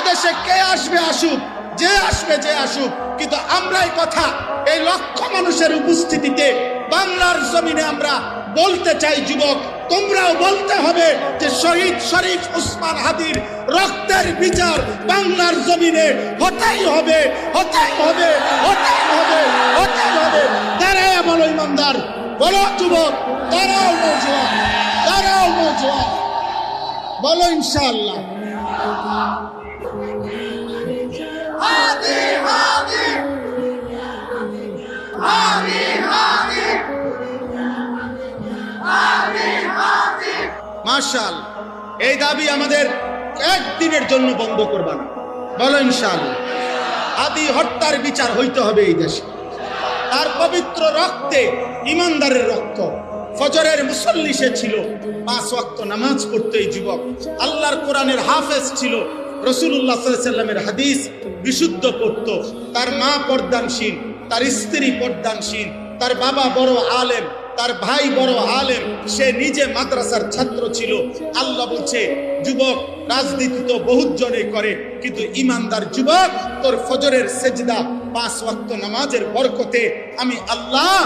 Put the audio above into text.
এদেশে কে আসবে আসুক, যে আসবে যে আসুক, কিন্তু আমরা এই কথা এই লক্ষ মানুষের উপস্থিতিতে বাংলার জমিনে আমরা বলতে চাই, যুবক তোমরাও বলতে হবে যে শহীদ শরীফ ওসমান হাদির রক্তের বিচার বাংলার জমিনে হতেই হবে, হতেই হবে, হতেই হবে, হতেই হবে। দাঁড়ায় বলো ইমানদার, বলো যুবক, দাঁড়াও নওজোয়ান, দাঁড়াও নওজোয়ান, বলো ইনশাআল্লাহ। হাদি হাদি হাদি হাদি হাদি হাদি। মাশাআল্লাহ, এই দাবি আমাদের একদিনের জন্য বন্ধ করবা না, বলো ইনশাআল্লাহ। হাদি হত্যার বিচার হইতে হবে এই দেশে। তার পবিত্র রক্তে, ইমানদারের রক্ত। ফজরের মুসল্লি সে ছিল, 5 ওয়াক্ত নামাজ পড়তো এই যুবক। আল্লাহর কোরআনের হাফেজ ছিল, রাসূলুল্লাহ সাল্লাল্লাহু আলাইহি ওয়াসাল্লামের হাদিস বিশুদ্ধ পড়ত। তার মা পর্দানশীল, তার স্ত্রী পর্দানশীল, তার বাবা বড় আলেম, তার ভাই বড় আলেম, সে নিজে মাদ্রাসার ছাত্র ছিল। আল্লাহ বলছে, যুবক রাজনীতি তো বহুত জনে করে, কিন্তু ইমানদার যুবক তোর ফজরের সেজদা 5 ওয়াক্ত নামাজের বরকতে আমি আল্লাহ